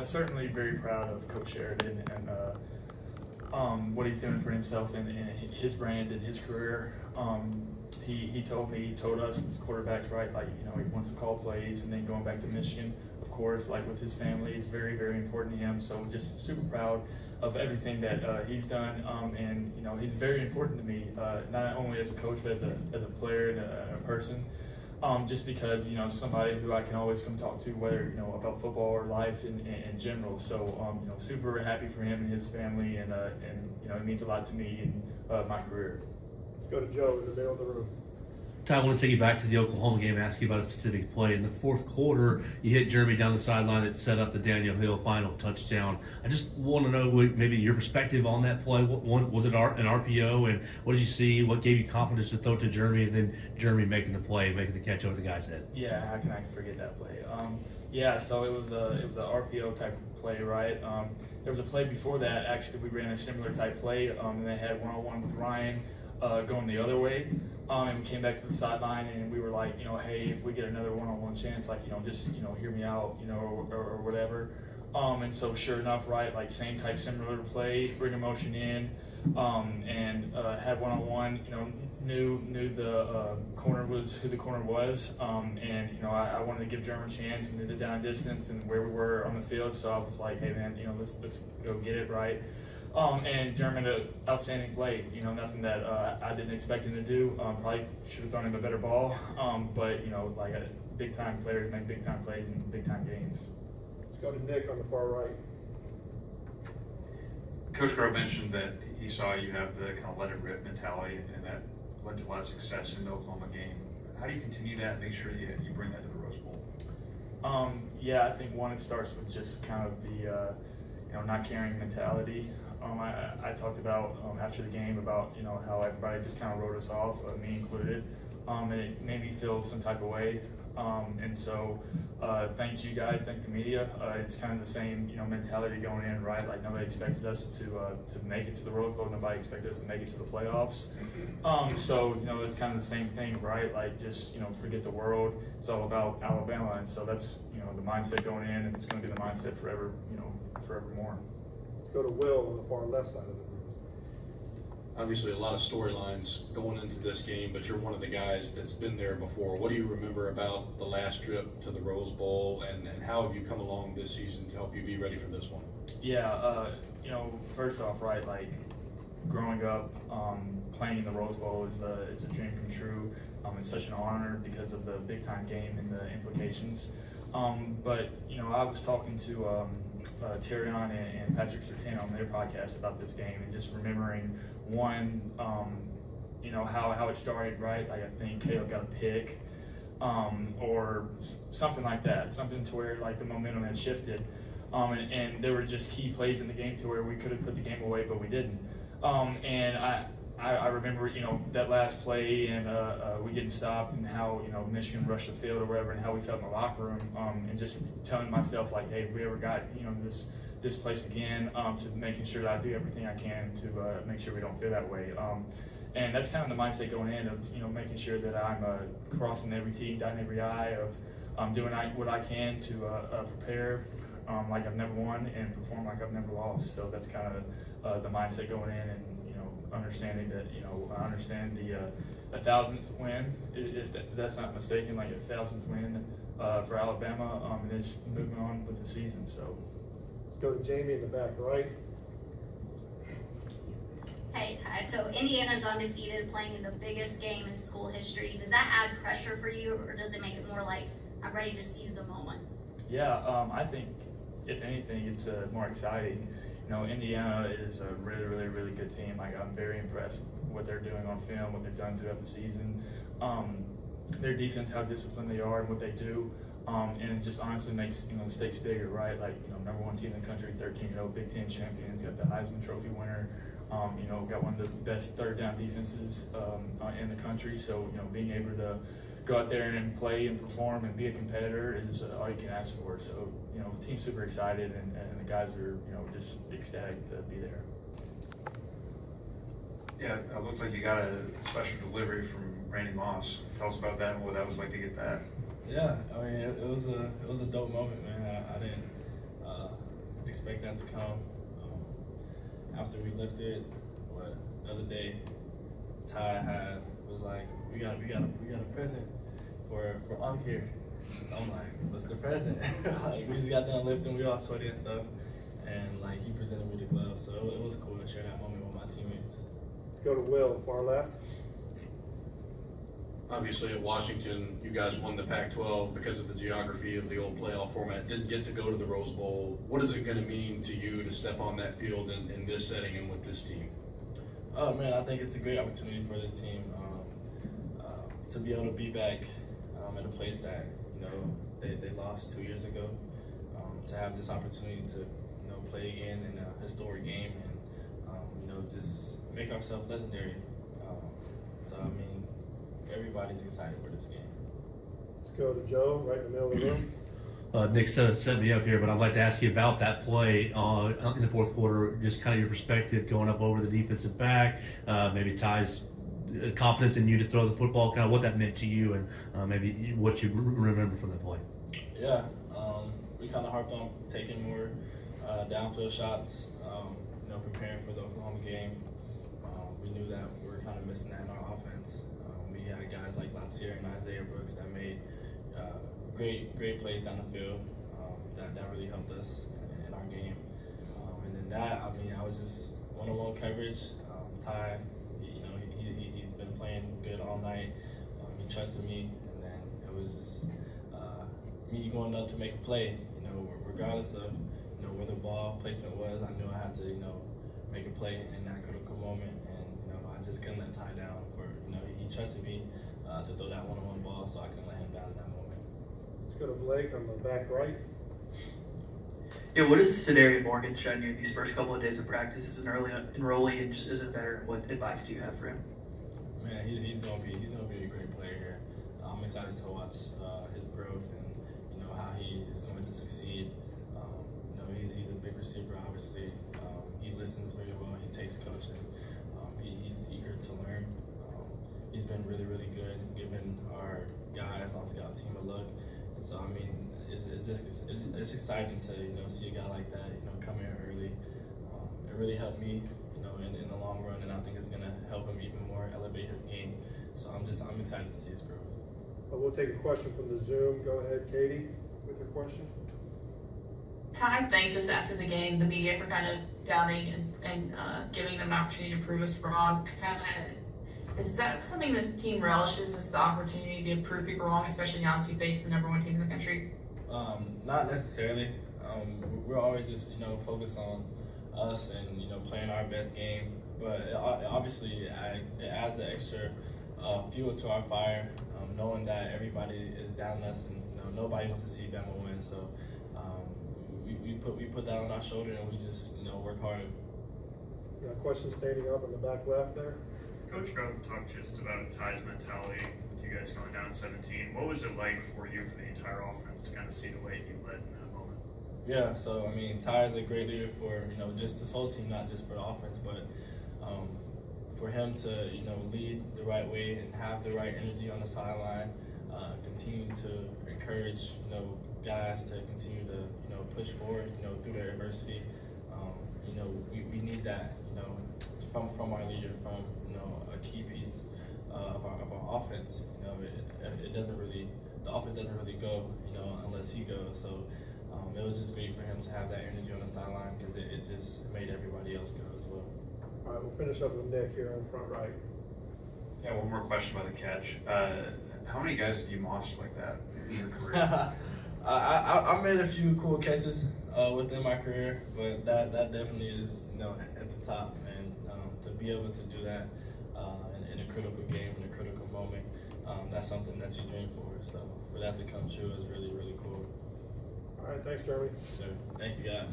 I'm certainly very proud of Coach Sheridan and what he's doing for himself and his brand and his career. He told us as quarterbacks, right, like, he wants to call plays, and then going back to Michigan, of course, like with his family, is very, very important to him. So just super proud of everything that he's done, and he's very important to me, not only as a coach but as a player and a person. Just because somebody who I can always come talk to, whether about football or life in general. So super happy for him and his family, and it means a lot to me and my career. Let's go to Joe in the middle of the room. Ty, I want to take you back to the Oklahoma game and ask you about a specific play. In the fourth quarter, you hit Germie down the sideline that set up the Daniel Hill final touchdown. I just want to know maybe your perspective on that play. Was it an RPO, and what did you see? What gave you confidence to throw it to Germie, and then Germie making the play, making the catch over the guy's head? Yeah, how can I forget that play? So it was a RPO type play, right? There was a play before that. Actually, we ran a similar type play, and they had one-on-one with Ryan going the other way. And we came back to the sideline, and we were like, hey, if we get another one-on-one chance, like, just, hear me out, or whatever. And so sure enough, right, like similar play, bring a motion in, and had one-on-one, knew the corner was who the corner was. And I wanted to give German a chance, and knew the down distance and where we were on the field. So I was like, hey man, let's go get it, right? And German, an outstanding play. Nothing that I didn't expect him to do. Probably should have thrown him a better ball. But like big time players make big time plays in big time games. Let's go to Nick on the far right. Coach Grove mentioned that he saw you have the kind of let it rip mentality, and that led to a lot of success in the Oklahoma game. How do you continue that and make sure that you bring that to the Rose Bowl? I think one, it starts with just kind of the not caring mentality. I talked about after the game about how everybody just kind of wrote us off, me included, and it made me feel some type of way. And so thank you guys, thank the media. It's kind of the same mentality going in, right? Like nobody expected us to make it to the Rose Bowl. Nobody expected us to make it to the playoffs. So it's kind of the same thing, right? Like just forget the world. It's all about Alabama, and so that's the mindset going in, and it's going to be the mindset forevermore. Let's go to Will on the far left side of the room. Obviously, a lot of storylines going into this game, but you're one of the guys that's been there before. What do you remember about the last trip to the Rose Bowl, and how have you come along this season to help you be ready for this one? Yeah, first off, right, like growing up, playing in the Rose Bowl is a dream come true. It's such an honor because of the big time game and the implications. But I was talking to Tyrion and Patrick Sertan on their podcast about this game, and just remembering one, how it started, right? Like I think Caleb got a pick, or something like that, something to where like the momentum had shifted, and there were just key plays in the game to where we could have put the game away, but we didn't. And I remember, that last play and we getting stopped, and how, Michigan rushed the field or whatever, and how we felt in the locker room, and just telling myself like, hey, if we ever got, this place again, to making sure that I do everything I can to make sure we don't feel that way. And that's kind of the mindset going in of, making sure that I'm crossing every T, dotting every I, of doing what I can to prepare like I've never won and perform like I've never lost. So that's kind of the mindset going in, and understanding that I understand the 1,000th win, if that's not mistaken, like a 1,000th win for Alabama, and it's moving on with the season. So Let's go to Jamie in the back right. Hey Ty, so Indiana's undefeated, playing in the biggest game in school history. Does that add pressure for you, or does it make it more like I'm ready to seize the moment? Yeah, I think if anything, it's more exciting. Indiana is a really, really, really good team. Like I'm very impressed with what they're doing on film, what they've done throughout the season. Their defense, how disciplined they are, and what they do, and it just honestly makes the stakes bigger, right? Like number one team in the country, 13-0 Big Ten champions, got the Heisman Trophy winner. Got one of the best third down defenses in the country. So being able to go out there and play and perform and be a competitor is all you can ask for. So the team's super excited, and the guys are just ecstatic to be there. Yeah, it looked like you got a special delivery from Randy Moss. Tell us about that and what that was like to get that. Yeah, I mean it was a dope moment, man. I didn't expect that to come. After we lifted, the other day, Ty was like, we got a present for Unc here. I'm like, what's the present? Like, we just got done lifting, we all sweaty and stuff, and like he presented me the glove, so it was cool to share that moment with my teammates. Let's go to Will, far left. Obviously, at Washington, you guys won the Pac-12 because of the geography of the old playoff format. Didn't get to go to the Rose Bowl. What is it going to mean to you to step on that field in this setting and with this team? Oh man, I think it's a great opportunity for this team to be able to be back at a place that they lost 2 years ago. To have this opportunity to play again in a historic game and just make ourselves legendary. So I mean, everybody's excited for this game. Let's go to Joe, right in the middle of the room. Nick set me up here, but I'd like to ask you about that play in the fourth quarter, just kind of your perspective going up over the defensive back, maybe Ty's confidence in you to throw the football, kind of what that meant to you, and maybe what you remember from that play. Yeah, we kind of harped on taking more downfield shots, preparing for the Oklahoma game. We knew that we were kind of missing that in our offense. We had guys like Latsier and Isaiah Brooks that made great plays down the field that really helped us in our game. And then I was just one-on-one coverage. Ty, he's been playing good all night. He trusted me, and then it was just me going up to make a play. Regardless of where the ball placement was, I knew I had to make a play in that critical moment, and I just couldn't let Ty down. He trusted me to throw that one-on-one ball, so I couldn't let him down in that moment. Let's go to Blake on the back right. Yeah, what has Sedarian Morgan shown you these first couple of days of practice as an early enrollee, and just as a veteran, what advice do you have for him? Man, he's gonna be a great player here. I'm excited to watch his growth and how he is going to succeed. He's a big receiver, obviously. He listens very well. He takes coaching. He's eager to learn. He's been really, really good, giving our guys on scout team a look. And so, I mean, it's exciting to see a guy like that come here early. It really helped me in the long run, and I think it's gonna help him even more elevate his game. So I'm excited to see his growth. We'll take a question from the Zoom. Go ahead, Katie, with your question. Ty thanked us after the game, the media, for kind of doubting and giving them an opportunity to prove us wrong. Is that something this team relishes, is the opportunity to prove people wrong, especially now as you face the #1 team in the country? Not necessarily. We're always just focused on us and playing our best game. But obviously it adds an extra fuel to our fire, knowing that everybody is down us and nobody wants to see Bama win. So we put that on our shoulder and we just work harder. Got a question standing up in the back left there. Coach Grove talked just about Ty's mentality with you guys going down 17. What was it like for you, for the entire offense, to kind of see the way he led in that moment? Yeah, so I mean, Ty is a great leader for just this whole team, not just for the offense, but for him to lead the right way and have the right energy on the sideline, continue to encourage guys to continue to push forward through their adversity. We need that from our leader, from a key piece of our offense. It doesn't really, the offense doesn't really go unless he goes. So it was just great for him to have that energy on the sideline because it just made everybody else go as well. All right, we'll finish up with Nick here on front right. Yeah, one more question about the catch. How many guys have you mossed like that in your career? I made a few cool catches within my career, but that definitely is at the top, and to be able to do that in a critical game, in a critical moment, that's something that you dream for. So for that to come true is really, really cool. All right, thanks, Germie. So thank you guys.